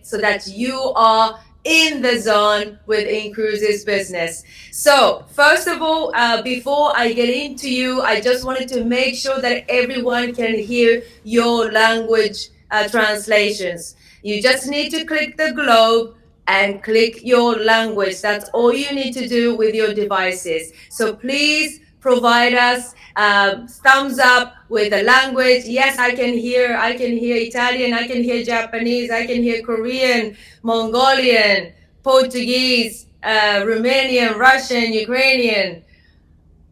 so that you are in the zone with inCruises business. So first of all, before I get into you, I just wanted to make sure that everyone can hear your language translations. You just need to click the globe and click your language. That's all you need to do with your devices. So please provide us thumbs up with the language. Yes, I can hear Italian, I can hear Japanese, I can hear Korean, Mongolian, Portuguese, Romanian, Russian, Ukrainian,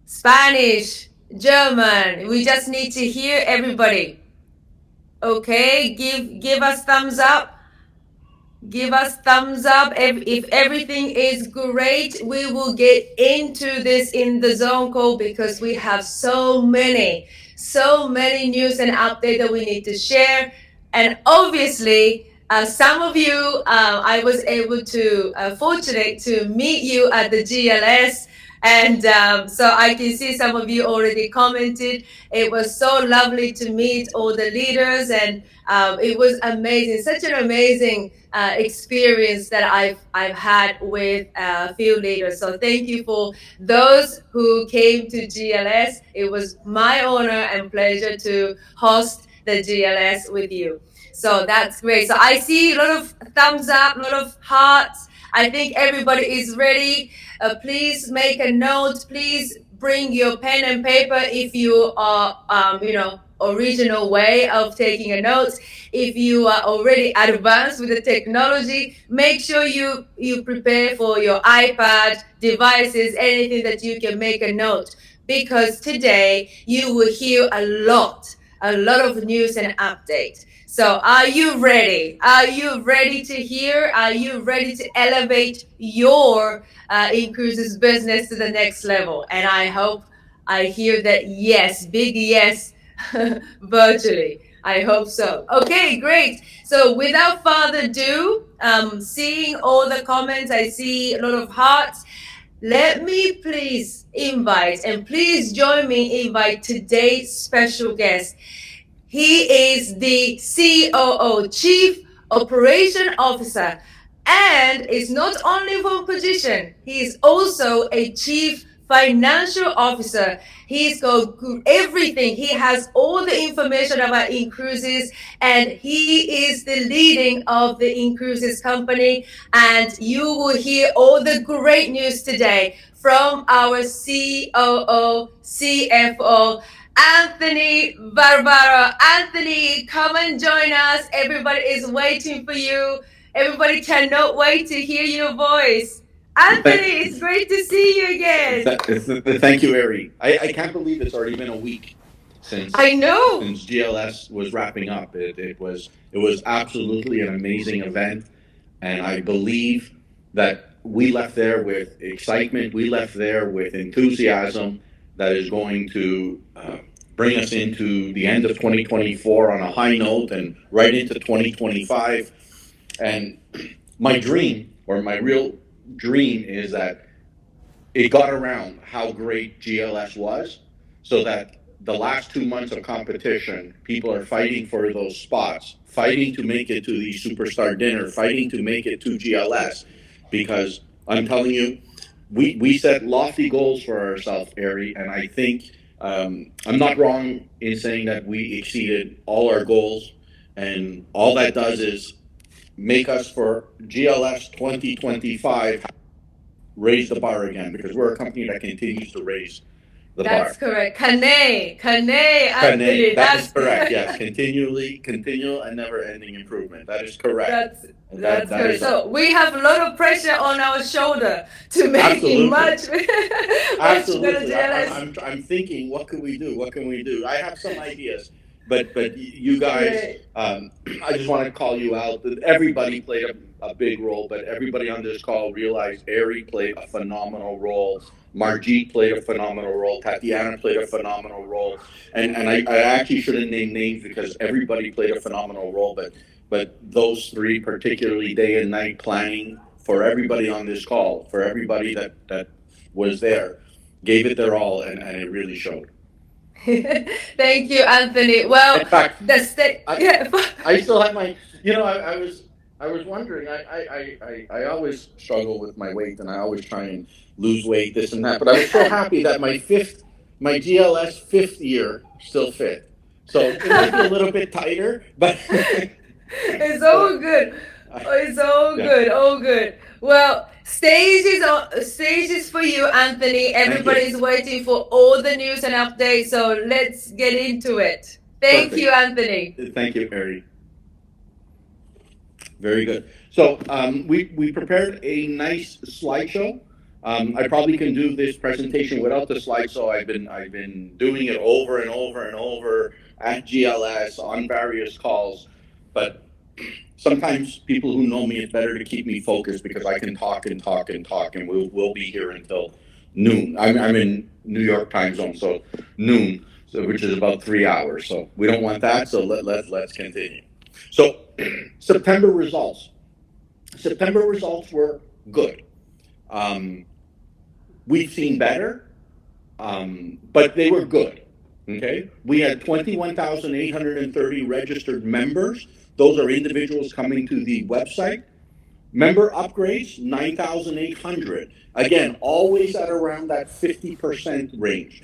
Spanish, German. We just need to hear everybody. Okay, give us thumbs up. Give us thumbs up. If everything is great, we will get into this in the zone call because we have so many news and updates that we need to share. And obviously, some of you, I was able to, fortunate to meet you at the GLS. And so I can see some of you already commented. It was so lovely to meet all the leaders, and it was amazing, such an amazing experience that I've had with field leaders. So thank you for those who came to GLS. It was my honor and pleasure to host the GLS with you. So that's great. So I see a lot of thumbs up, a lot of hearts. I think everybody is ready. Please make a note. Please bring your pen and paper if you are, original way of taking a note. If you are already advanced with the technology, make sure you prepare for your iPad devices, anything that you can make a note, because today you will hear a lot of news and updates. So are you ready? Are you ready to hear? Are you ready to elevate your inCruises business to the next level? And I hope I hear that yes, big yes, virtually. I hope so. Okay, great. So without further ado, seeing all the comments, I see a lot of hearts. Let me please invite, and please join me invite today's special guest. He is the COO, Chief Operation Officer, and is not only one position, he is also a Chief Financial Officer. He's got everything. He has all the information about inCruises, and he is the leading of the inCruises company. And you will hear all the great news today from our COO, CFO, Anthony Barbaro. Anthony, come and join us. Everybody is waiting for you. Everybody cannot wait to hear your voice. Anthony, it's great to see you again. Thank you, Ari. I can't believe it's already been a week I know. since GLS was wrapping up. It was absolutely an amazing event, and I believe that we left there with excitement. We left there with enthusiasm that is going to bring us into the end of 2024 on a high note and right into 2025. And my dream, or my real dream, is that it got around how great GLS was, so that the last 2 months of competition, people are fighting for those spots, fighting to make it to the superstar dinner, fighting to make it to GLS, because I'm telling you, we set lofty goals for ourselves, Ari, and I think I'm not wrong in saying that we exceeded all our goals, and all that does is make us for GLS 2025 raise the bar again, because we're a company that continues to raise the bar. That's correct. Kane, Anthony. That is correct. Yes, continual and never-ending improvement. That is correct. That's correct. So we have a lot of pressure on our shoulder to make it much. Absolutely. I'm thinking, what can we do? What can we do? I have some ideas, but you guys, I just want to call you out. Everybody played a big role, but everybody on this call realized Ari played a phenomenal role. Margit played a phenomenal role. Tatiana played a phenomenal role. And I actually shouldn't name names because everybody played a phenomenal role, but those three, particularly day and night planning for everybody on this call, for everybody that was there, gave it their all, and it really showed. Thank you, Anthony. Well, in fact, the state. I still have my, I was I was wondering. I always struggle with my weight, and I always try and lose weight, this and that. But I was so happy that my GLS fifth year still fit. So it might be a little bit tighter, but It's but all good. I, Oh, it's all yeah. good, all good. Well, stages for you, Anthony. Thank Everybody you. is waiting for all the news and updates, so let's get into it. Thank you, Perfect. Anthony. Thank you, Mary. Very good. So we prepared a nice slideshow. I probably can do this presentation without the slideshow. I've been doing it over and over and over at GLS on various calls, but sometimes people who know me, it's better to keep me focused because I can talk and talk and talk, and we'll be here until noon. I'm in New York time zone, so noon, so which is about 3 hours. So we don't want that. So let's continue. So September results. September results were good. Um, we've seen better, but they were good. Okay, we had 21,830 registered members. Those are individuals coming to the website. Member upgrades, 9,800. Again, always at around that 50% range.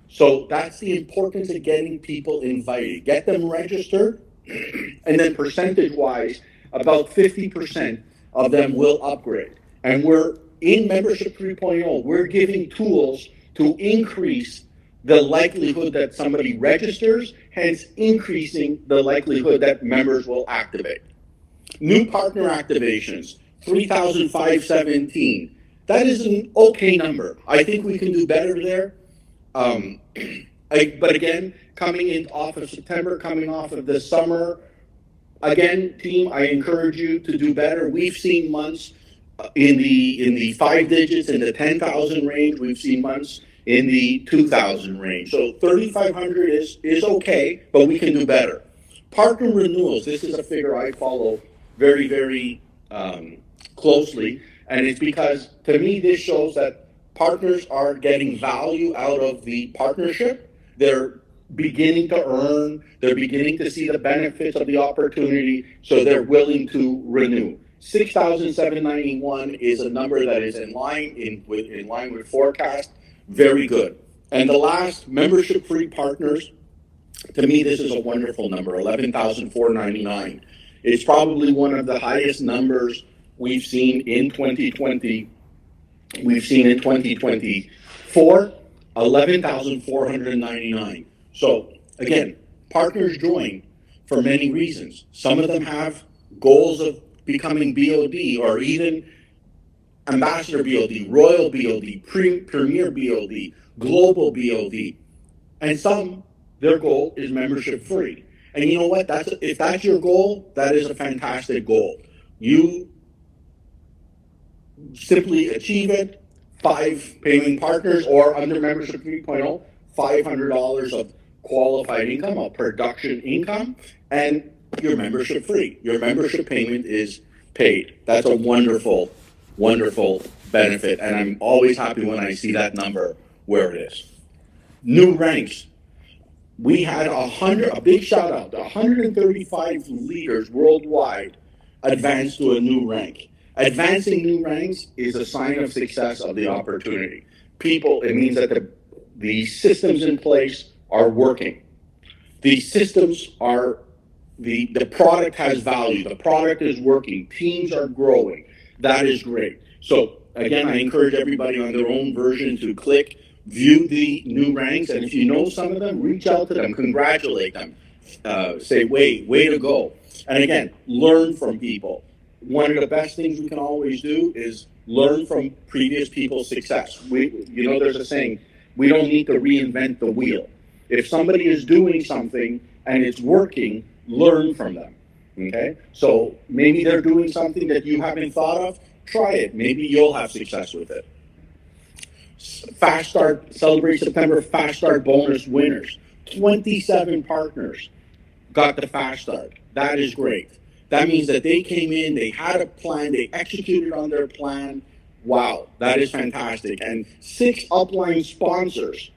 So that's the importance of getting people invited. Get them registered, and then percentage wise, about 50% of them will upgrade. And we're in Membership 3.0, we're giving tools to increase the likelihood that somebody registers, hence increasing the likelihood that members will activate. New partner activations, 3,517. That is an okay number. I think we can do better there. Um, but again, coming in off of September, coming off of the summer, again, team, I encourage you to do better. We've seen months in the five digits, in the 10,000 range. We've seen months in the 2,000 range. So 3,500 is okay, but we can do better. Partner renewals. This is a figure I follow very closely, and it's because to me this shows that partners are getting value out of the partnership. They're beginning to earn, they're beginning to see the benefits of the opportunity, so they're willing to renew. 6,791 is a number that is in line with forecast. Very good. And the last, membership free partners, to me this is a wonderful number, 11,499. It's probably one of the highest numbers we've seen in 2020. We've seen in 2024, 11,499. So again, partners join for many reasons. Some of them have goals of becoming BOD or even ambassador BOD, royal BOD, premier BOD, global BOD, and some, their goal is membership free. And you know what? If that's your goal, that is a fantastic goal. You simply achieve it. 5 paying partners, or under membership 3.0, $500 of qualified income, of production income, and your membership free. Your membership payment is paid. That's a wonderful benefit, and I'm always happy when I see that number where it is. New ranks. We had a big shout out to 135 leaders worldwide advance to a new rank. Advancing new ranks is a sign of success of the opportunity. People, it means that the systems in place are working. The systems are, the product has value. The product is working. Teams are growing. That is great. So again, I encourage everybody on their own version to click, view the new ranks, and if you know some of them, reach out to them, congratulate them, say, way to go. And again, learn from people. One of the best things we can always do is learn from previous people's success. There's a saying, we don't need to reinvent the wheel. If somebody is doing something and it's working, learn from them. Okay? So maybe they're doing something that you haven't thought of. Try it. Maybe you'll have success with it. Fast Start, Celebrate September Fast Start bonus winners. 27 partners got the Fast Start. That is great. That means that they came in, they had a plan, they executed on their plan. Wow, that is fantastic. And 6 upline sponsors.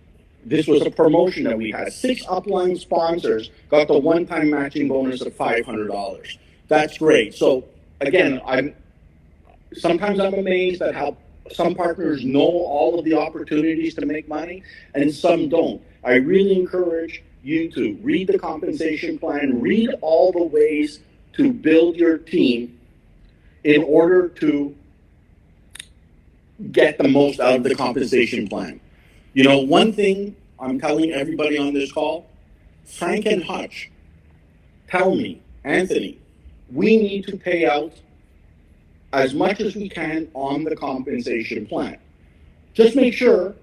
This was a promotion that we had. 6 upline sponsors got the one-time matching bonus of $500. That's great. So again, I'm amazed at how some partners know all of the opportunities to make money and some don't. I really encourage you to read the compensation plan, read all the ways to build your team in order to get the most out of the compensation plan. You know, one thing I'm telling everybody on this call, Frank and Hutch tell me, Anthony, we need to pay out as much as we can on the compensation plan. Just make sure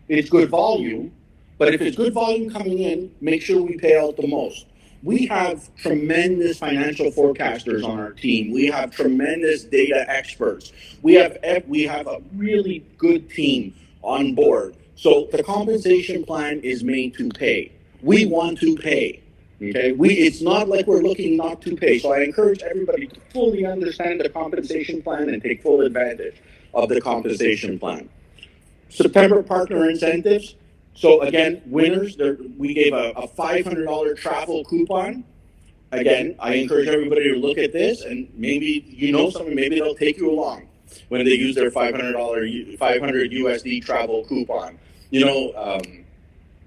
it's good volume, but if it's good volume coming in, make sure we pay out the most. We have tremendous financial forecasters on our team. We have tremendous data experts. We have a really good team on board. So the compensation plan is made to pay. We want to pay. Okay, it's not like we're looking not to pay. So I encourage everybody to fully understand the compensation plan and take full advantage of the compensation plan. September partner incentives. So again, winners, we gave a $500 travel coupon. Again, I encourage everybody to look at this, and maybe you know something, maybe they'll take you along when they use their $500 USD travel coupon. You know,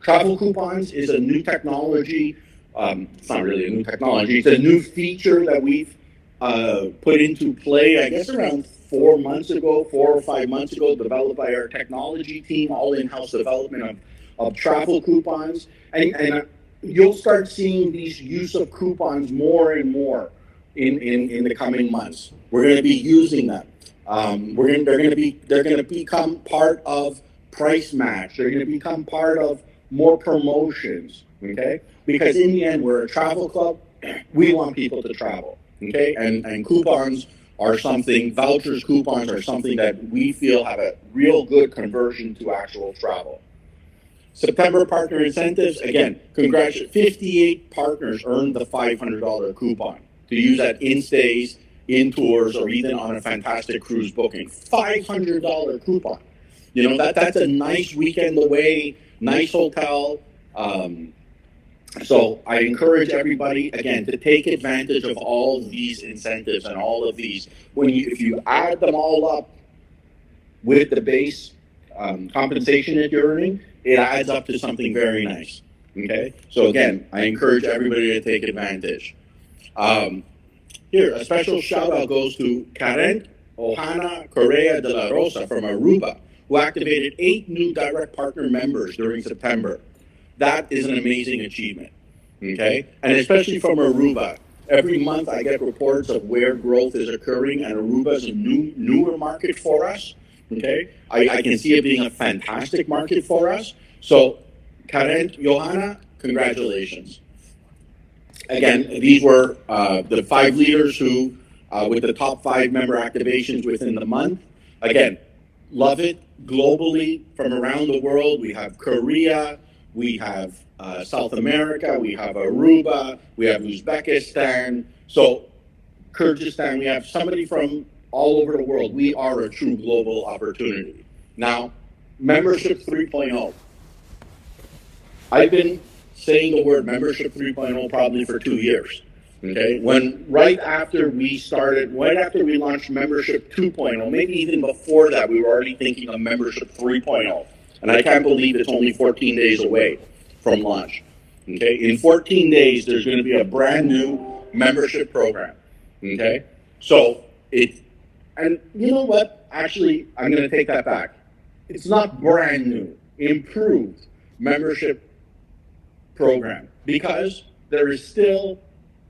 travel coupons is a new technology. It's not really a new technology. It's a new feature that we've put into play, I guess, around 4 or 5 months ago, developed by our technology team, all in-house development of travel coupons. And you'll start seeing these use of coupons more and more in the coming months. We're going to be using them. They're going to become part of price match. They're going to become part of more promotions. Okay, because in the end, we're a travel club. We want people to travel. Okay, and coupons are something. Vouchers, coupons are something that we feel have a real good conversion to actual travel. September partner incentives, again, congratulations. 58 partners earned the $500 coupon to use at in-stays, in-tours, or even on a fantastic cruise booking. $500 coupon. You know, that's a nice weekend away, nice hotel. So I encourage everybody, again, to take advantage of all of these incentives and all of these. If you add them all up with the base compensation that you're earning, it adds up to something very nice. Okay? So again, I encourage everybody to take advantage. Here, a special shout out goes to Karen Ohana Correa de la Rosa from Aruba, who activated 8 new direct partner members during September. That is an amazing achievement, okay? And especially from Aruba. Every month I get reports of where growth is occurring, and Aruba is a newer market for us, okay? I can see it being a fantastic market for us. So, Karen, Johanna, congratulations. Again, these were the 5 leaders who, with the top 5 member activations within the month. Again, love it. Globally, from around the world, we have Korea, we have South America, we have Aruba, we have Uzbekistan, so Kyrgyzstan, we have somebody from all over the world. We are a true global opportunity. Now, Membership 3.0. I've been saying the word Membership 3.0 probably for 2 years. Okay, right after we launched Membership 2.0, maybe even before that, we were already thinking of Membership 3.0. And I can't believe it's only 14 days away from launch. Okay, in 14 days, there's going to be a brand new membership program. Okay, and you know what? Actually, I'm going to take that back. It's not brand new, improved membership program, because there is still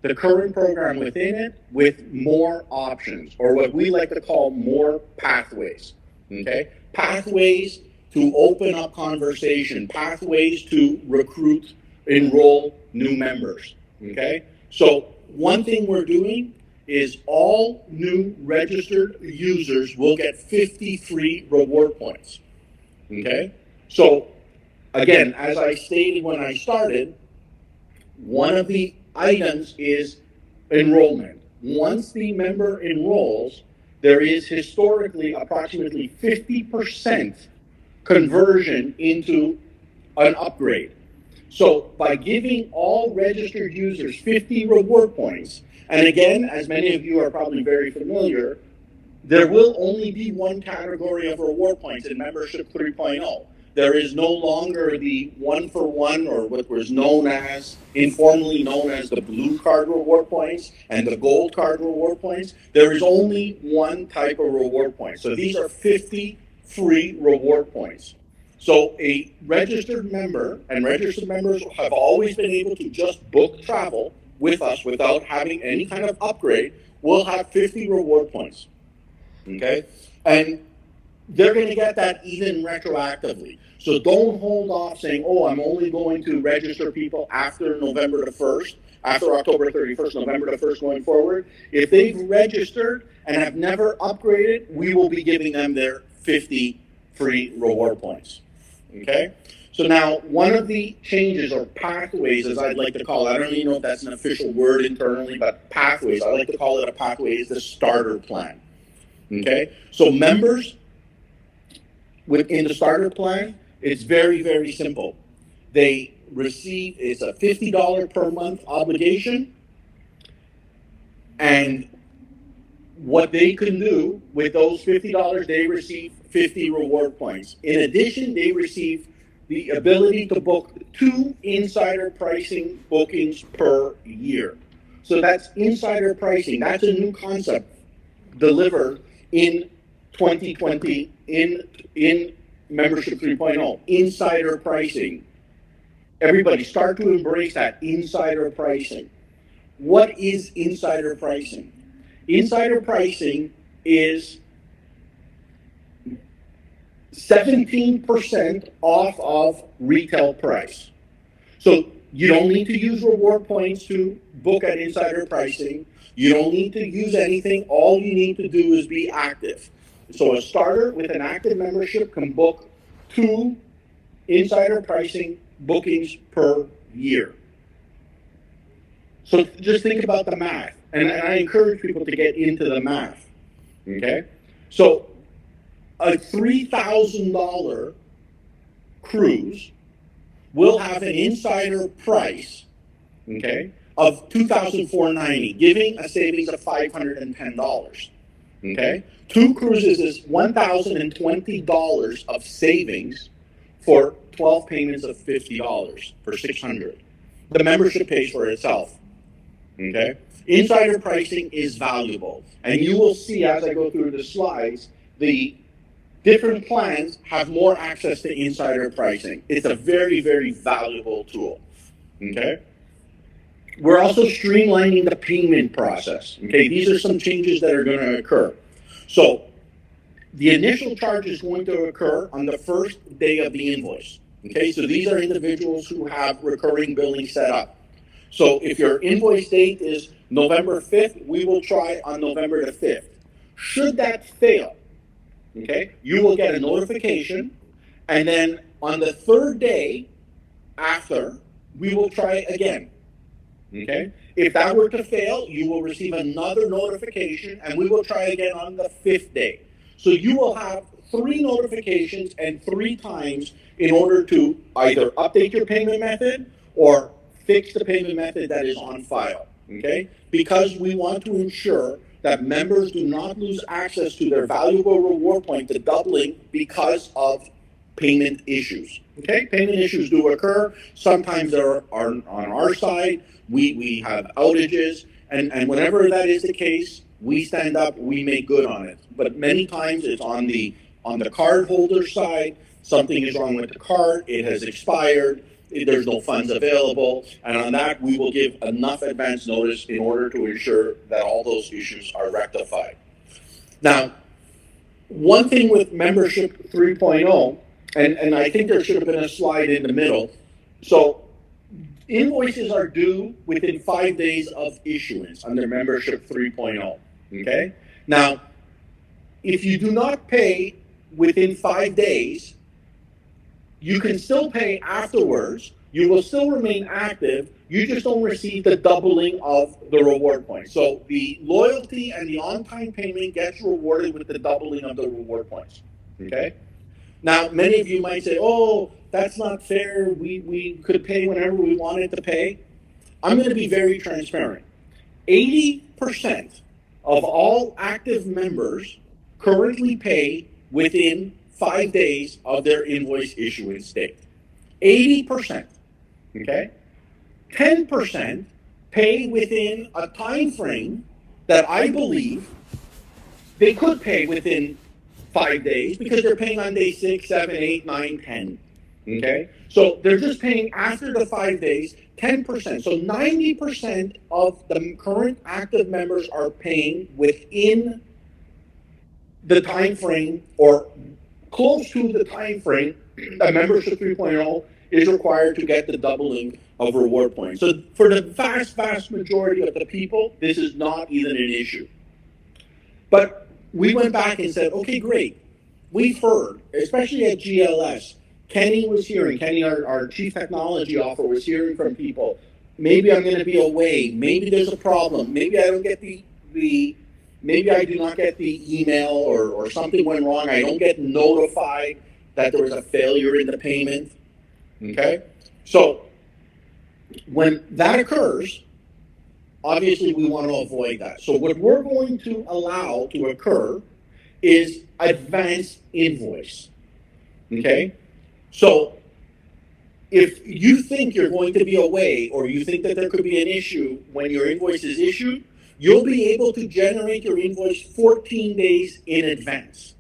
the current program within it with more options, or what we like to call more pathways. Okay, pathways to open up conversation, pathways to recruit, enroll new members. Okay, so one thing we're doing is all new registered users will get 50 free reward points. Okay, so again, as I stated when I started, one of the items is enrollment. Once the member enrolls, there is historically approximately 50% conversion into an upgrade. So by giving all registered users 50 reward points, And again, as many of you are probably very familiar, there will only be one category of reward points in membership 3.0. There is no longer the one for one, or what was known as, informally known as, the blue card reward points and the gold card reward points. There is only one type of reward point. So these are 50 free reward points. So a registered member, and registered members have always been able to just book travel with us without having any kind of upgrade, will have 50 reward points. Okay? And they're going to get that even retroactively. So don't hold off saying, oh, I'm only going to register people after November the 1st, after October 31st, November the 1st going forward. If they've registered and have never upgraded, we will be giving them their 50 free reward points. Okay? So now, one of the changes, or pathways, as I'd like to call it, I don't even know if that's an official word internally, but pathways, I like to call it a pathway, is the starter plan. Okay? So members within the starter plan, it's very, very simple. They receive, it's a $50 per month obligation, and what they can do with those $50, they receive 50 reward points. In addition, they receive the ability to book 2 insider pricing bookings per year. So that's insider pricing. That's a new concept delivered in 2020 in membership 3.0. Insider pricing. Everybody start to embrace that insider pricing. What is insider pricing? Insider pricing is 17% off of retail price. So you don't need to use reward points to book at insider pricing. You don't need to use anything. All you need to do is be active. So a starter with an active membership can book 2 insider pricing bookings per year. So just think about the math. And I encourage people to get into the math. Okay? So a $3,000 cruise will have an insider price, okay, of $2,490, giving a savings of $510. Okay? 2 cruises is $1,020 of savings for 12 payments of $50 for $600. The membership pays for itself. Okay? Insider pricing is valuable. And you will see as I go through the slides, the different plans have more access to insider pricing. It's a very, very valuable tool. Okay? We're also streamlining the payment process. Okay? These are some changes that are going to occur. So the initial charge is going to occur on the first day of the invoice. Okay? So these are individuals who have recurring billing set up. So if your invoice date is November 5th, we will try on November the 5th. Should that fail, okay, you will get a notification, and then on the 3rd day after, we will try again. Okay? If that were to fail, you will receive another notification, and we will try again on the 5th day. So you will have 3 notifications and 3 times in order to either update your payment method or fix the payment method that is on file. Okay? Because we want to ensure that members do not lose access to their valuable reward point to doubling because of payment issues. Okay? Payment issues do occur. Sometimes they're on our side. We have outages. And whenever that is the case, we stand up, we make good on it. But many times it's on the card holder side. Something is wrong with the card. It has expired. There's no funds available, and on that we will give enough advance notice in order to ensure that all those issues are rectified. Now, one thing with membership 3.0, and I think there should have been a slide in the middle, so invoices are due within 5 days of issuance under membership 3.0, okay? Now, if you do not pay within 5 days, you can still pay afterwards. You will still remain active. You just don't receive the doubling of the reward points. So the loyalty and the on-time payment gets rewarded with the doubling of the reward points. Okay? Now, many of you might say, oh, that's not fair. We could pay whenever we wanted to pay. I'm going to be very transparent. 80 80% of all active members currently pay within 5 days of their invoice issuance date. 80%. Okay? 10% pay within a time frame that I believe they could pay within 5 days because they're paying on day 6, 7, 8, 9, 10. Okay? So they're just paying after the 5 days, 10%. So 90% of the current active members are paying within the time frame or close to the time frame that membership 3.0 is required to get the doubling of reward points. So for the vast majority of the people, this is not even an issue. But we went back and said, okay, great. We've heard, especially at GLS, Kenny was hearing, Kenny, our chief technology officer, was hearing from people, maybe I'm going to be away, maybe there's a problem, maybe I don't get maybe I do not get the email or something went wrong, I don't get notified that there was a failure in the payment. Okay? So when that occurs, obviously we want to avoid that. So what we're going to allow to occur is advance invoice. Okay? So if you think you're going to be away or you think that there could be an issue when your invoice is issued, you'll be able to generate your invoice 14 days in advance.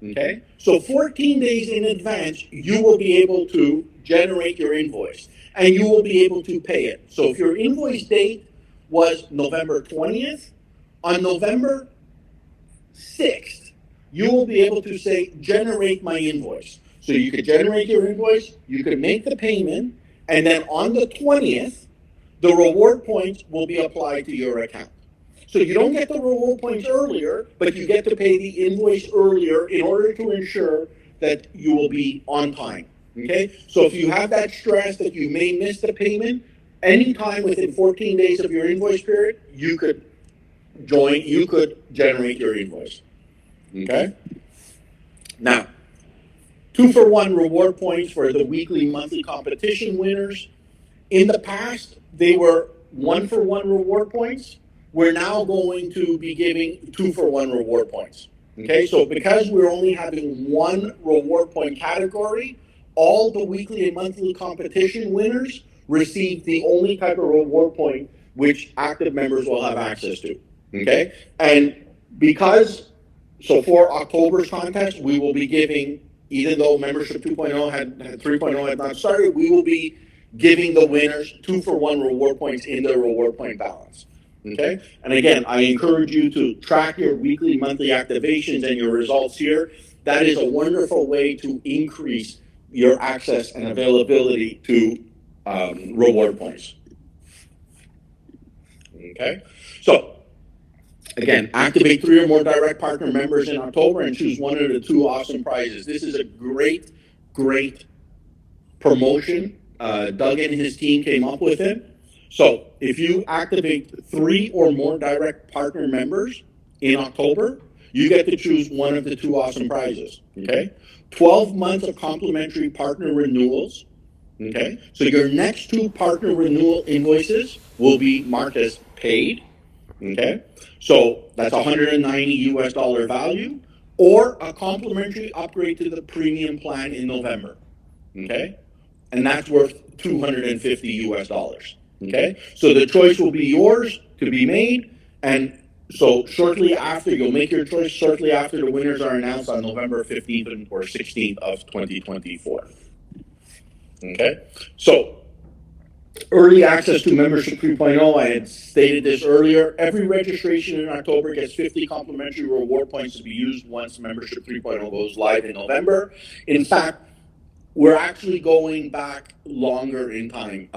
Okay? So 14 days in advance, you will be able to generate your invoice and you will be able to pay it. So if your invoice date was November 20th, on November 6th, you will be able to say, generate my invoice. So you could generate your invoice, you could make the payment, and then on the 20th, the reward points will be applied to your account. So you don't get the reward points earlier, but you get to pay the invoice earlier in order to ensure that you will be on time. Okay? So if you have that stress that you may miss the payment, anytime within 14 days of your invoice period, you could generate your invoice. Okay? Now, 2-for-1 reward points for the weekly, monthly competition winners. In the past, they were 1-for-1 reward points. We're now going to be giving 2-for-1 reward points. Okay, so because we're only having one reward point category, all the weekly and monthly competition winners receive the only type of reward point which active members will have access to. Okay, and so for October's contest, we will be giving, even though membership 2.0 had 3.0 had not started, we will be giving the winners 2-for-1 reward points in their reward point balance. Okay? And again, I encourage you to track your weekly, monthly activations and your results here. That is a wonderful way to increase your access and availability to reward points. Okay? So, again, activate 3 or more direct partner members in October and choose one of the 2 awesome prizes. This is a great promotion. Doug and his team came up with it. So if you activate 3 or more direct partner members in October, you get to choose one of the 2 awesome prizes. Okay? 12 months of complimentary partner renewals. Okay? So your next 2 partner renewal invoices will be marked as paid. Okay? So that's $190 value, or a complimentary upgrade to the premium plan in November. Okay? And that's worth $250. Okay? So the choice will be yours to be made, and so shortly after, you'll make your choice shortly after the winners are announced on November 15th or 16th of 2024. Okay? So early access to membership 3.0, I had stated this earlier. Every registration in October gets 50 complimentary reward points to be used once membership 3.0 goes live in November. In fact, we're actually going back longer in time.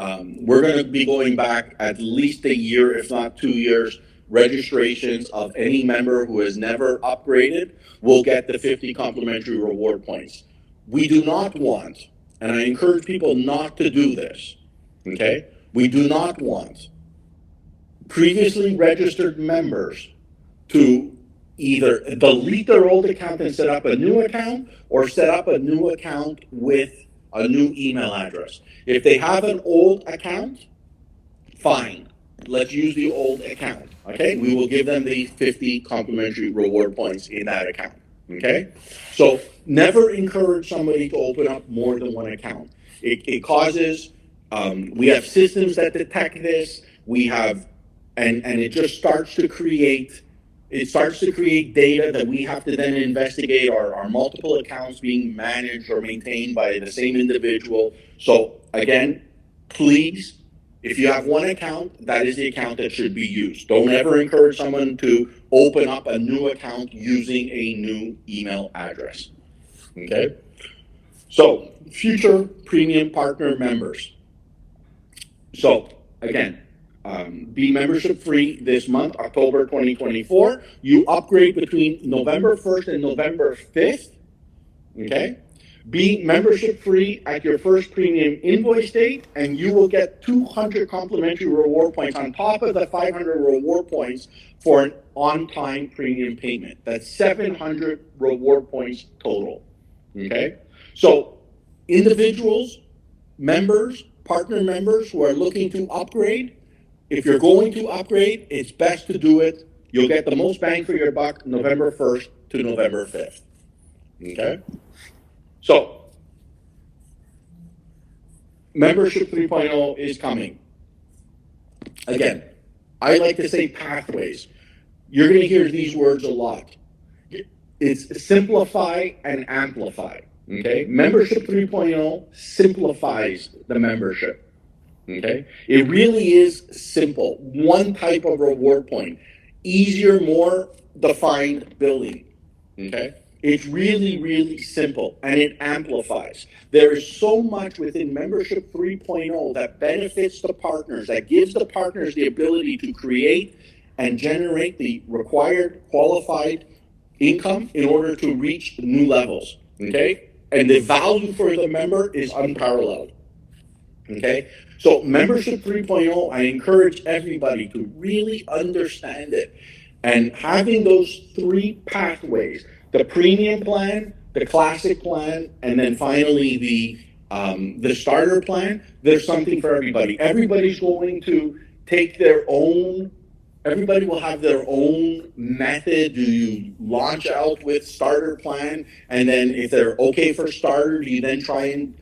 We're going to be going back at least a year, if not 2 years. Registrations of any member who has never upgraded will get the 50 complimentary reward points. We do not want, and I encourage people not to do this, okay? We do not want previously registered members to either delete their old account and set up a new account, or set up a new account with a new email address. If they have an old account, fine. let's use the old account. Okay, we will give them the 50 complimentary reward points in that account. Okay, so never encourage somebody to open up more than one account. It causes. We have systems that detect this. We have, and it just starts to create. It starts to create data that we have to then investigate. Are multiple accounts being managed or maintained by the same individual? So again, please, if you have one account, that is the account that should be used. Don't ever encourage someone to open up a new account using a new email address. Okay? So, future premium partner members. So, again, be membership free this month, October 2024. You upgrade between November 1st and November 5th. Okay? Be membership free at your first premium invoice date, and you will get 200 complimentary reward points on top of the 500 reward points for an on time premium payment. That's 700 reward points total. Okay? So, individuals, members, partner members who are looking to upgrade, if you're going to upgrade, it's best to do it. You'll get the most bang for your buck November 1st to November 5th. Okay? So, membership 3.0 is coming. Again, I like to say pathways. You're going to hear these words a lot. It's simplify and amplify. Okay? Membership 3.0 simplifies the membership. Okay? It really is simple. One type of reward point. Easier, more defined billing. Okay? It's really, really simple, and it amplifies. There is so much within Membership 3.0 that benefits the partners, that gives the partners the ability to create and generate the required qualified income in order to reach new levels. Okay? And the value for the member is unparalleled. Okay? So, Membership 3.0, I encourage everybody to really understand it. And having those three pathways, the premium plan, the classic plan, and then finally the starter plan, there's something for everybody. Everybody's going to take their own, everybody will have their own method. Do you launch out with starter plan, and then if they're okay for starter, do you then try and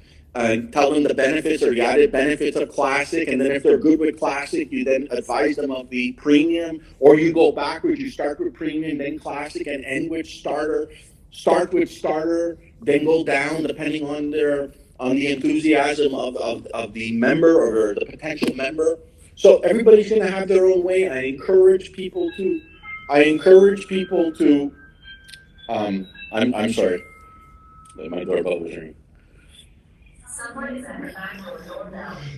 tell them the benefits or the added benefits of classic, and then if they're good with classic, you then advise them of the premium, or you go backwards, you start with premium, then classic, and end with starter. Start with starter, then go down depending on the enthusiasm of the member or the potential member. So everybody's going to have their own way. I encourage people to. I'm sorry, my doorbell was ringing.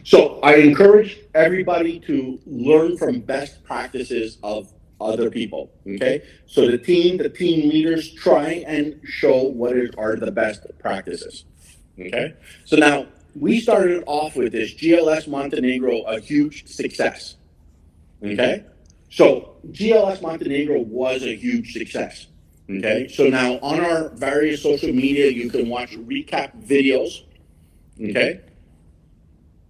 So I encourage everybody to learn from best practices of other people. Okay, so the team leaders try and show what are the best practices. Okay, so now we started off with this GLS Montenegro, a huge success. Okay, so GLS Montenegro was a huge success. Okay, so now on our various social media, you can watch recap videos. Okay,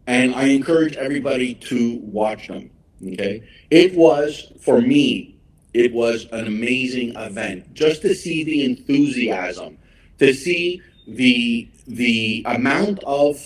and I encourage everybody to watch them. Okay, it was, for me, it was an amazing event just to see the enthusiasm, to see the amount of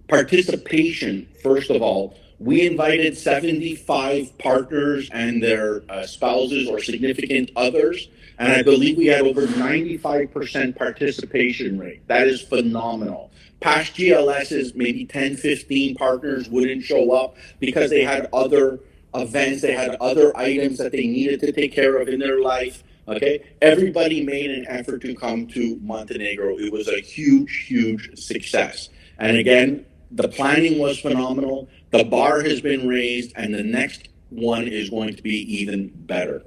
participation. First of all, we invited 75 partners and their spouses or significant others, and I believe we had over 95% participation rate. That is phenomenal. Past GLSs, maybe 10, 15 partners wouldn't show up because they had other events, they had other items that they needed to take care of in their life. Okay, everybody made an effort to come to Montenegro. It was a huge, huge success. And again, the planning was phenomenal. The bar has been raised, and the next one is going to be even better.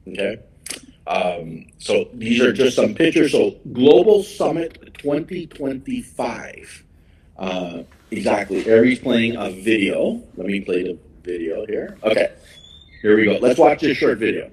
Okay. So these are just some pictures. So Global Summit 2025. Exactly. Aries playing a video. Let me play the video here. Okay. Here we go. Let's watch this short video.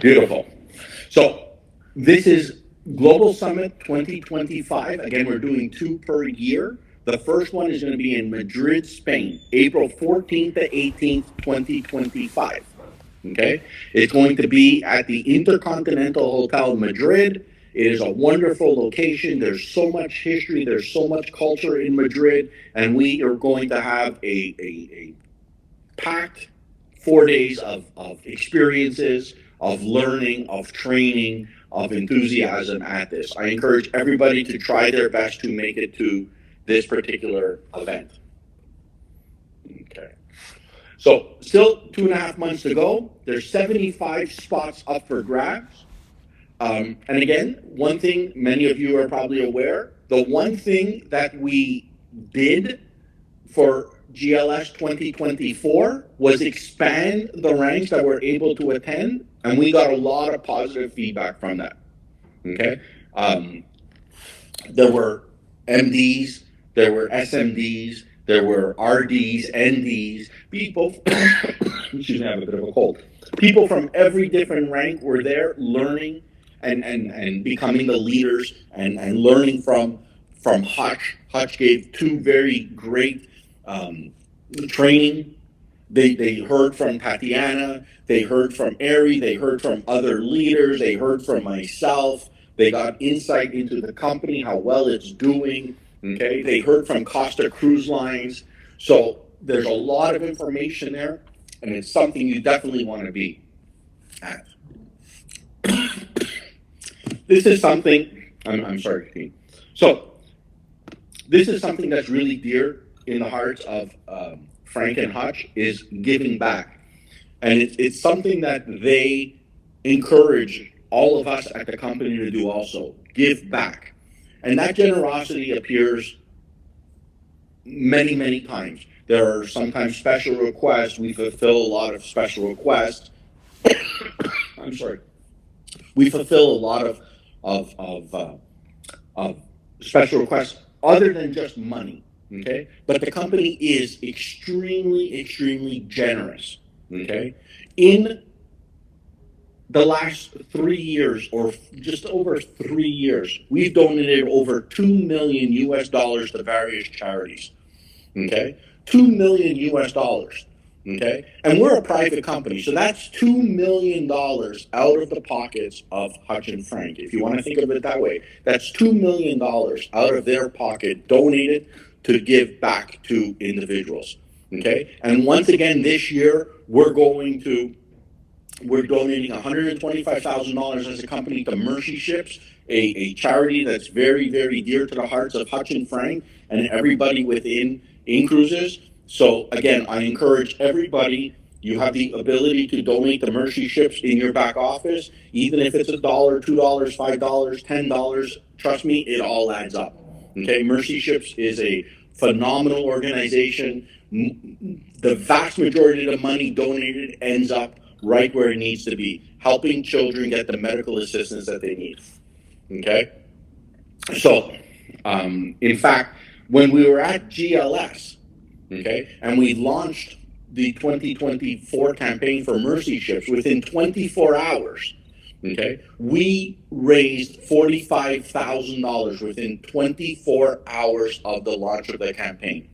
Beautiful. So this is Global Summit 2025. Again, we're doing two per year. The first one is going to be in Madrid, Spain, April 14th to 18th, 2025. Okay? It's going to be at the Intercontinental Hotel Madrid. It is a wonderful location. There's so much history, there's so much culture in Madrid, and we are going to have a packed 4 days of experiences, of learning, of training, of enthusiasm at this. I encourage everybody to try their best to make it to this particular event. Okay. So still 2.5 months to go. There's 75 spots up for grabs. And again, one thing many of you are probably aware, the one thing that we did for GLS 2024 was expand the ranks that were able to attend, and we got a lot of positive feedback from that. Okay, there were MDs, there were SMDs, there were RDs, NDs, people. Excuse me, I have a bit of a cold. People from every different rank were there, learning and becoming the leaders and learning from Hutch. Hutch gave two very great training. They heard from Tatiana, they heard from Ari, they heard from other leaders, they heard from myself. They got insight into the company, how well it's doing. Okay, they heard from Costa Cruise Lines. So there's a lot of information there, and it's something you definitely want to be at. This is something. I'm sorry, Dean. So this is something that's really dear in the hearts of Frank and Hutch, is giving back. And it's something that they encourage all of us at the company to do also, give back. And that generosity appears many, many times. There are sometimes special requests. We fulfill a lot of special requests. I'm sorry. We fulfill a lot of special requests other than just money. Okay, but the company is extremely, extremely generous. Okay, in the last 3 years, or just over 3 years, we've donated over $2 million US to various charities. Okay, $2 million US. Okay, and we're a private company, so that's $2 million out of the pockets of Hutch and Frank. If you want to think of it that way, that's $2 million out of their pocket donated to give back to individuals. Okay, and once again this year we're donating $125,000 as a company to Mercy Ships, a charity that's very, very dear to the hearts of Hutch and Frank and everybody within inCruises. So again, I encourage everybody, you have the ability to donate to Mercy Ships in your back office, even if it's $1, $2, $5, $10, trust me, it all adds up. Okay, Mercy Ships is a phenomenal organization. The vast majority of the money donated ends up right where it needs to be, helping children get the medical assistance that they need. Okay? So, in fact, when we were at GLS, okay, and we launched the 2024 campaign for Mercy Ships, within 24 hours, okay, we raised $45,000 within 24 hours of the launch of the campaign.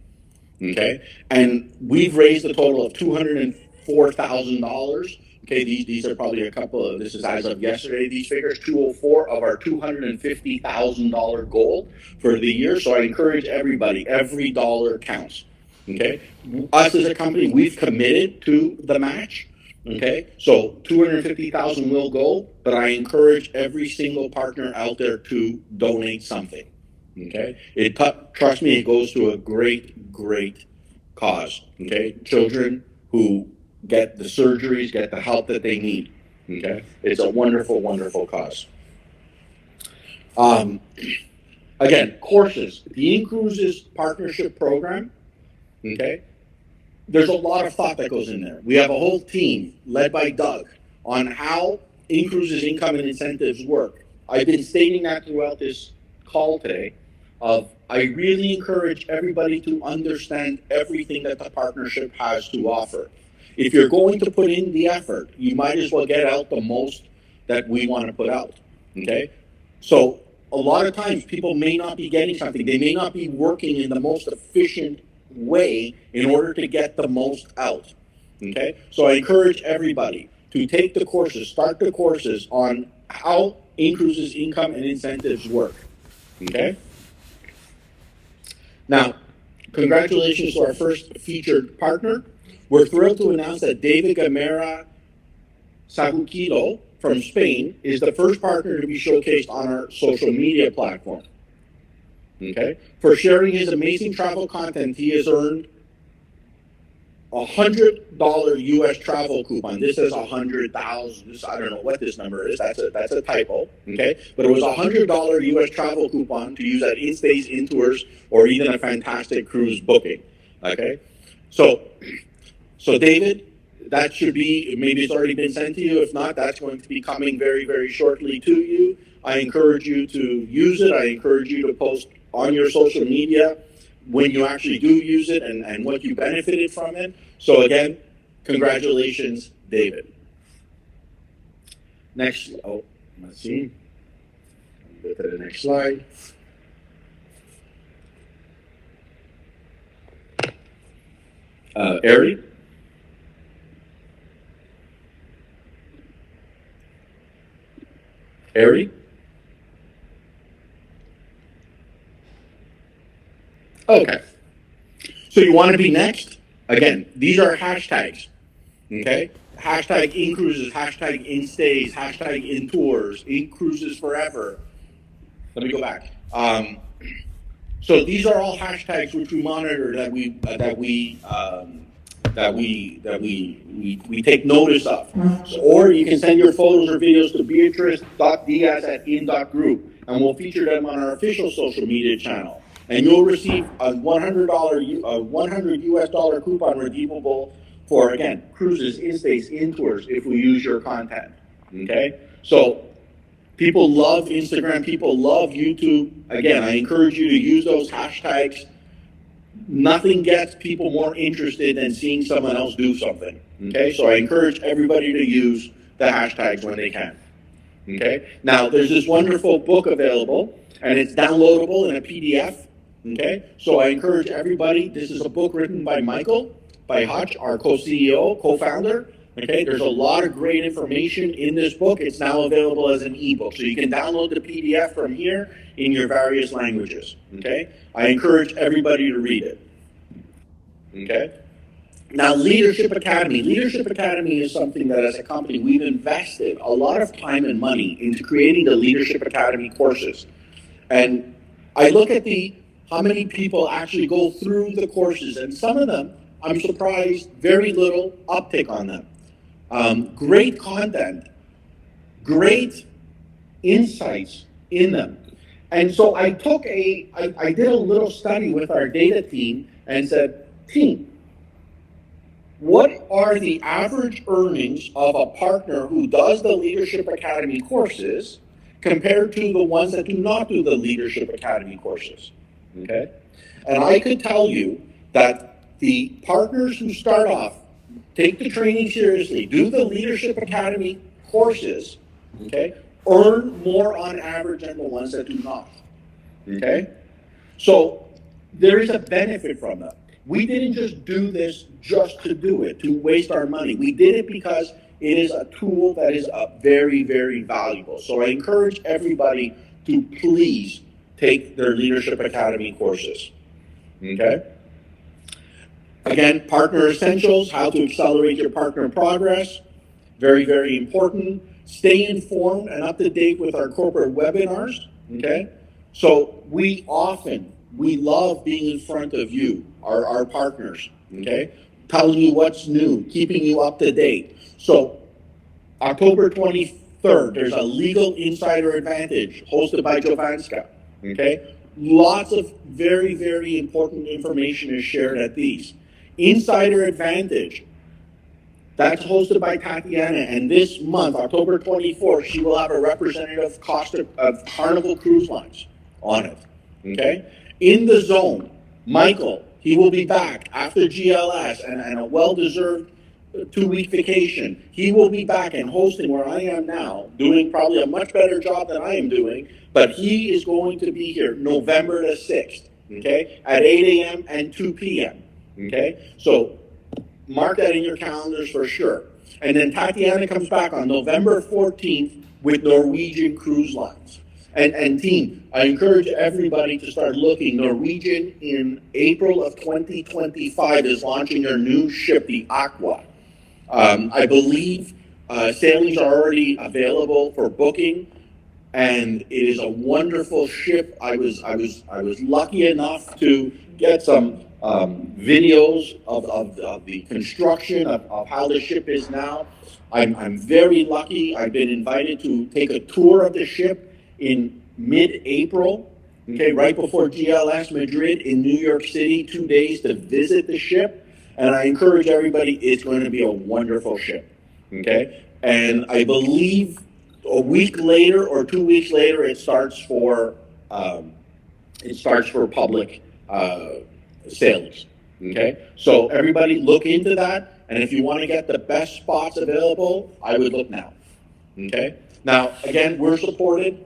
Okay, and we've raised a total of $204,000. Okay, these are probably a couple of, this is as of yesterday, these figures, 204 of our $250,000 goal for the year. So I encourage everybody, every dollar counts. Okay, us as a company, we've committed to the match. Okay, so 250,000 will go, but I encourage every single partner out there to donate something. Okay, trust me, it goes to a great, great cause. Okay, children who get the surgeries, get the help that they need. Okay, it's a wonderful, wonderful cause. Again, courses, the inCruises partnership program. Okay, there's a lot of thought that goes in there. We have a whole team led by Doug on how inCruises income and incentives work. I've been stating that throughout this call today. I really encourage everybody to understand everything that the partnership has to offer. If you're going to put in the effort, you might as well get out the most that we want to put out. Okay, so a lot of times people may not be getting something. They may not be working in the most efficient way in order to get the most out. Okay, so I encourage everybody to take the courses, start the courses on how inCruises income and incentives work. Okay. Now, congratulations to our first featured partner. We're thrilled to announce that David Gamera Saguquilo from Spain is the first partner to be showcased on our social media platform. Okay? For sharing his amazing travel content, he has earned a $100 US travel coupon. This is 100,000. I don't know what this number is. That's a typo. Okay, but it was a $100 US travel coupon to use at in-stays, in-tours, or even a fantastic cruise booking. Okay, so David, that should be, maybe it's already been sent to you. If not, that's going to be coming very, very shortly to you. I encourage you to use it. I encourage you to post on your social media when you actually do use it and what you benefited from it. So again, congratulations, David. Next, let's see. Go to the next slide. Ari? Ari? Okay. So you want to be next? Again, these are hashtags. Okay? Hashtag inCruises, hashtag inStays, hashtag inTours, inCruises forever. Let me go back. So these are all hashtags which we monitor that we take notice of. So, or you can send your photos or videos to beatrice.diaz@in.group, and we'll feature them on our official social media channel. And you'll receive a $100 US dollar coupon redeemable for, again, cruises, in-stays, in-tours if we use your content. Okay? So people love Instagram, people love YouTube. Again, I encourage you to use those hashtags. Nothing gets people more interested than seeing someone else do something. Okay? So I encourage everybody to use the hashtags when they can. Okay? Now, there's this wonderful book available, and it's downloadable in a PDF. Okay? So I encourage everybody, this is a book written by Michael, by Hutch, our co-CEO, co-founder. Okay? There's a lot of great information in this book. It's now available as an ebook. So you can download the PDF from here in your various languages. Okay? I encourage everybody to read it. Okay? Now, Leadership Academy. Leadership Academy is something that as a company we've invested a lot of time and money into creating the Leadership Academy courses. And I look at how many people actually go through the courses, and some of them, I'm surprised, very little uptick on them. Great content, great insights in them. And so I did a little study with our data team and said, team, what are the average earnings of a partner who does the Leadership Academy courses compared to the ones that do not do the Leadership Academy courses? Okay? And I could tell you that the partners who start off, take the training seriously, do the Leadership Academy courses, okay, earn more on average than the ones that do not. Okay? So there is a benefit from that. We didn't just do this just to do it, to waste our money. We did it because it is a tool that is very, very valuable. So I encourage everybody to please take their Leadership Academy courses. Okay? Again, partner essentials, how to accelerate your partner progress. Very, very important. Stay informed and up to date with our corporate webinars. Okay? So we love being in front of you, our partners. Okay? Telling you what's new, keeping you up to date. So October 23rd, there's a Legal Insider Advantage hosted by Jovanska. Okay? Lots of very, very important information is shared at these. Insider Advantage, that's hosted by Tatiana, and this month, October 24th, she will have a representative cost of Carnival Cruise Lines on it. Okay? In the Zone, Michael, he will be back after GLS and a well-deserved 2 week vacation. He will be back and hosting where I am now, doing probably a much better job than I am doing, but he is going to be here November the 6th, okay, at 8 a.m. and 2 p.m., okay? So mark that in your calendars for sure. And then Tatiana comes back on November 14th with Norwegian Cruise Lines. And team, I encourage everybody to start looking. Norwegian in April of 2025 is launching their new ship, the Aqua. I believe sailings are already available for booking, and it is a wonderful ship. I was lucky enough to get some videos of the construction of how the ship is now. I'm very lucky. I've been invited to take a tour of the ship in mid-April, okay, right before GLS Madrid in New York City, 2 days to visit the ship. And I encourage everybody, it's going to be a wonderful ship, okay? And I believe a week later or 2 weeks later, it starts for public sailings. Okay, so everybody look into that, and if you want to get the best spots available, I would look now. Okay, now again, we're supported.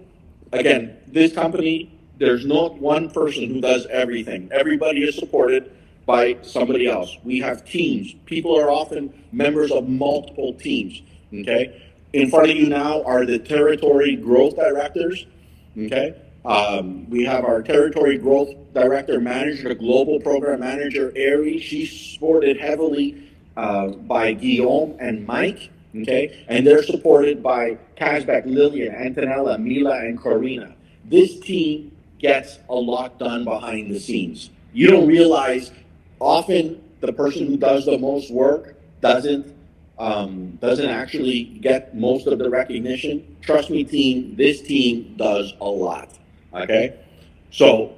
Again, this company, there's not one person who does everything. Everybody is supported by somebody else. We have teams. People are often members of multiple teams. Okay, in front of you now are the territory growth directors. Okay, we have our territory growth director manager, the global program manager, Ari. She's supported heavily by Guillaume and Mike. Okay, and they're supported by Kazbek, Lillian, Antonella, Mila, and Corina. This team gets a lot done behind the scenes. You don't realize often the person who does the most work doesn't actually get most of the recognition. Trust me, team, this team does a lot. Okay? So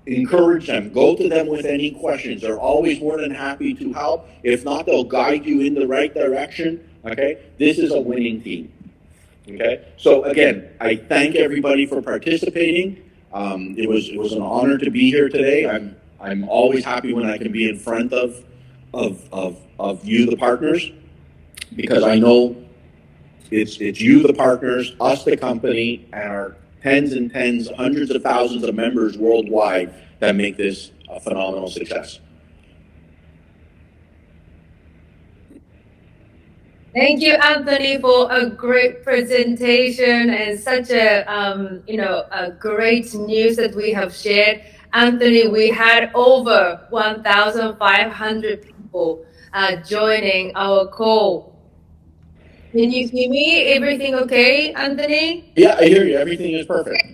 encourage them. Go to them with any questions. They're always more than happy to help. If not, they'll guide you in the right direction. Okay? This is a winning team. Okay? So again, I thank everybody for participating. It was an honor to be here today. I'm always happy when I can be in front of you, the partners, because I know it's you, the partners, us, the company, and our tens and tens, hundreds of thousands of members worldwide that make this a phenomenal success. Thank you, Anthony, for a great presentation and such a great news that we have shared. Anthony, we had over 1,500 people joining our call. Can you hear me? Everything okay, Anthony? Yeah, I hear you. Everything is perfect.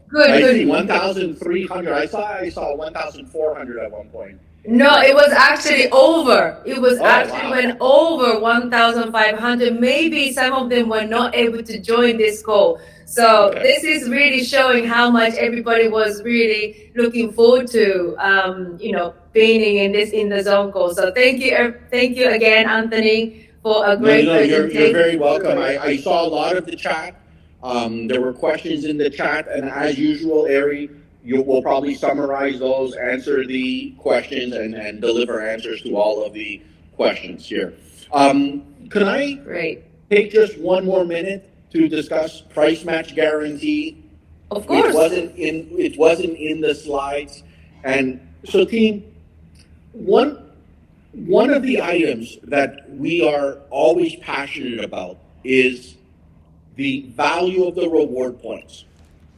Good. I see 1,300. I saw 1,400 at one point. No, it was actually over. It was wow. went over 1,500. Maybe some of them were not able to join this call. So Okay. this is really showing how much everybody was really looking forward to, being in the zone call. So thank you again, Anthony, for a great presentation. You're very welcome. I saw a lot of the chat. There were questions in the chat, and as usual, Ari, you will probably summarize those, answer the questions, and deliver answers to all of the questions here. Can I take just one more minute to discuss price match guarantee? Of course. It wasn't in the slides, and so team, one of the items that we are always passionate about is the value of the reward points.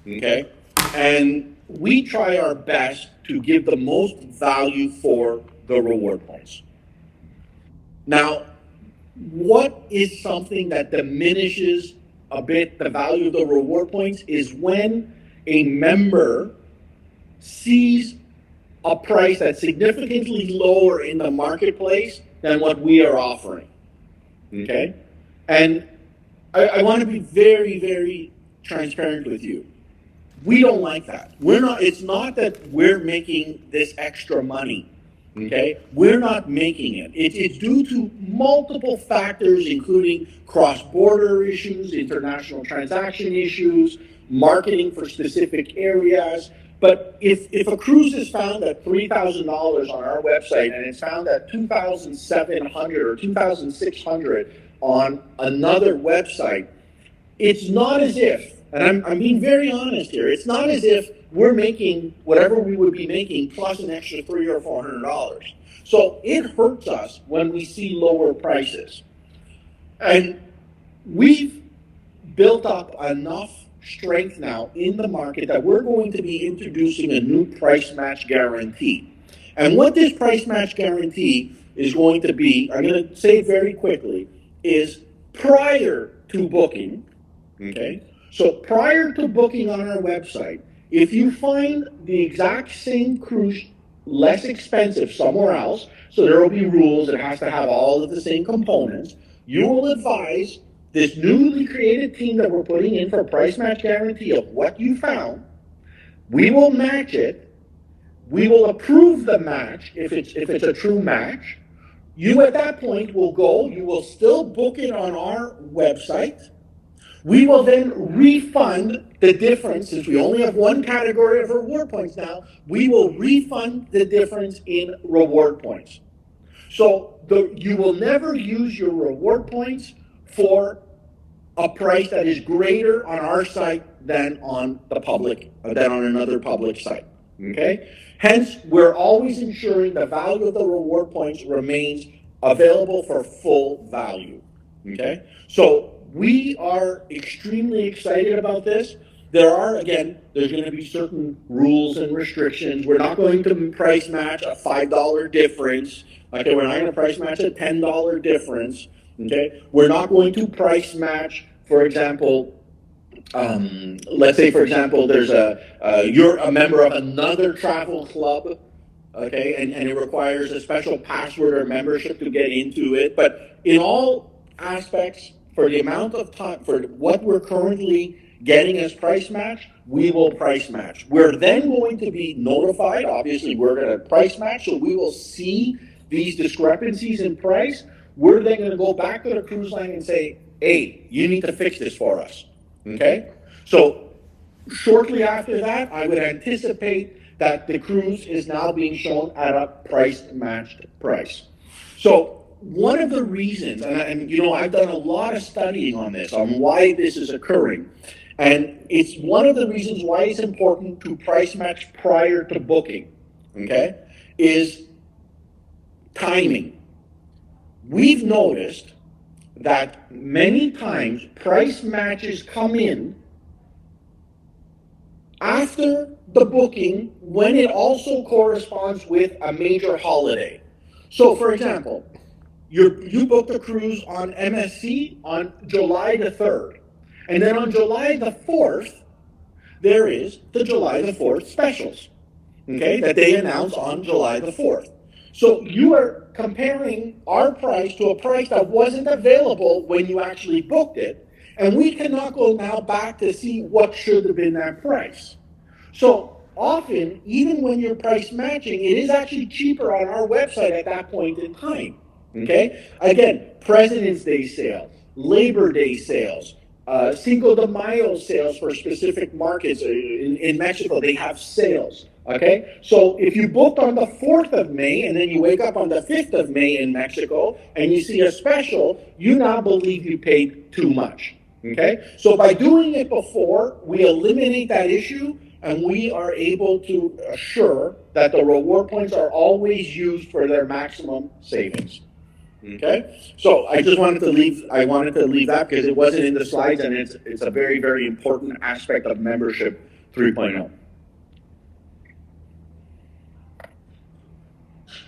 Okay, and we try our best to give the most value for the reward points. Now, what is something that diminishes a bit the value of the reward points is when a member sees a price that's significantly lower in the marketplace than what we are offering. Okay? And I want to be very, very transparent with you. We don't like that. It's not that we're making this extra money. Okay? We're not making it. It's due to multiple factors, including cross-border issues, international transaction issues, marketing for specific areas, But if a cruise is found at $3,000 on our website and it's found at 2,700 or 2,600 on another website, it's not as if, and I'm being very honest here, it's not as if we're making whatever we would be making plus an extra $300 or $400. So it hurts us when we see lower prices. And we've built up enough strength now in the market that we're going to be introducing a new price match guarantee. And what this price match guarantee is going to be, I'm going to say very quickly, is prior to booking, okay? So prior to booking on our website, if you find the exact same cruise less expensive somewhere else, so there will be rules, it has to have all of the same components, you will advise this newly created team that we're putting in for a price match guarantee of what you found. We will match it. We will approve the match if it's a true match. You at that point will go, you will still book it on our website. We will then refund the difference, since we only have one category of reward points now, we will refund the difference in reward points. So you will never use your reward points for a price that is greater on our site than on the public, than on another public site. Okay? Hence, we're always ensuring the value of the reward points remains available for full value. Okay? So we are extremely excited about this. There's going to be certain rules and restrictions. We're not going to price match a $5 difference. Okay, we're not going to price match a $10 difference. Okay, we're not going to price match, for example, let's say, for example, you're a member of another travel club, okay, and it requires a special password or membership to get into it. But in all aspects, for the amount of time, for what we're currently getting as price match, we will price match. We're then going to be notified, obviously, we're going to price match, so we will see these discrepancies in price. We're then going to go back to the cruise line and say, hey, you need to fix this for us. Okay? So shortly after that, I would anticipate that the cruise is now being shown at a price matched price. So one of the reasons, and you know, I've done a lot of studying on this, on why this is occurring, and it's one of the reasons why it's important to price match prior to booking, okay, is timing. We've noticed that many times price matches come in after the booking when it also corresponds with a major holiday. So, for example, you booked a cruise on MSC on July the 3rd. And then on July the 4th, there is the July the 4th specials, okay, that they announce on July the 4th. So you are comparing our price to a price that wasn't available when you actually booked it, and we cannot go now back to see what should have been that price. So often, even when you're price matching, it is actually cheaper on our website at that point in time. Okay? Again, President's Day sale, Labor Day sales, Cinco de Mayo sales for specific markets. In Mexico, they have sales. Okay? So if you booked on the 4th of May and then you wake up on the 5th of May in Mexico and you see a special, you now believe you paid too much. Okay? So by doing it before, we eliminate that issue and we are able to assure that the reward points are always used for their maximum savings. Okay, so I wanted to leave that because it wasn't in the slides, and it's a very, very important aspect of membership 3.0.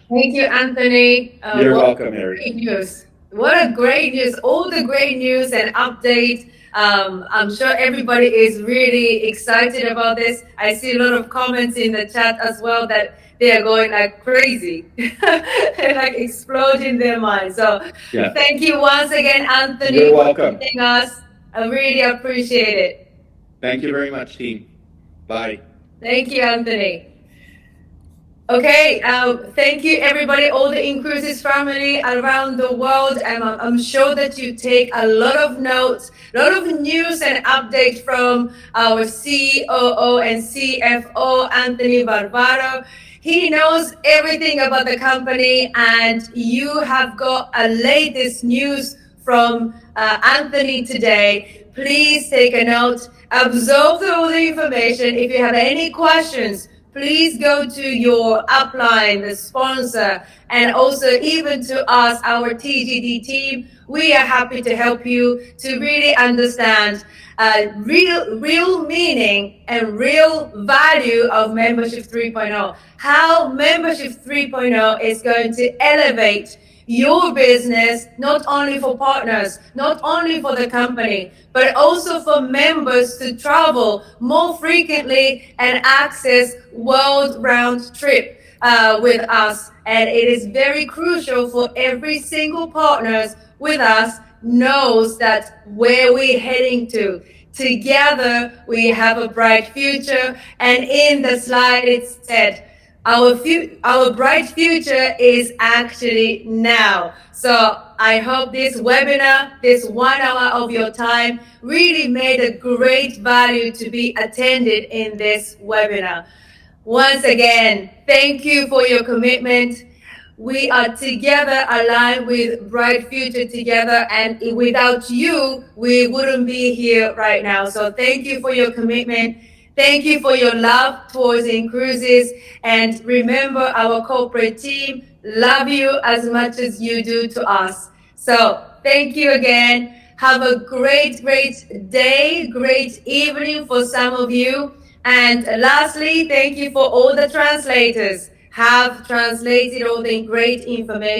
Thank you, Anthony. You're welcome, Harry. Great news. What a great news. All the great news and update. I'm sure everybody is really excited about this. I see a lot of comments in the chat as well that they are going like crazy. They're like exploding their minds. So yeah. Thank you once again, Anthony. You're welcome. For joining us. I really appreciate it. Thank you very much, team. Bye. Thank you, Anthony. Okay, thank you everybody, all the inCruises family around the world. I'm sure that you take a lot of notes, a lot of news and updates from our COO and CFO, Anthony Barbaro. He knows everything about the company, and you have got a latest news from Anthony today. Please take a note, absorb all the information. If you have any questions, please go to your upline, the sponsor, and also even to us, our TGD team. We are happy to help you to really understand real meaning and real value of Membership 3.0. How Membership 3.0 is going to elevate your business, not only for partners, not only for the company, but also for members to travel more frequently and access world-round trip with us. And it is very crucial for every single partners with us knows that where we're heading to. Together, we have a bright future. And in the slide, it said, our bright future is actually now. So I hope this webinar, this 1 hour of your time, really made a great value to be attended in this webinar. Once again, thank you for your commitment. We are together aligned with Bright Future together, and without you, we wouldn't be here right now. So thank you for your commitment. Thank you for your love towards inCruises. And remember, our corporate team love you as much as you do to us. So thank you again. Have a great day, great evening for some of you. And lastly, thank you for all the translators have translated all the great information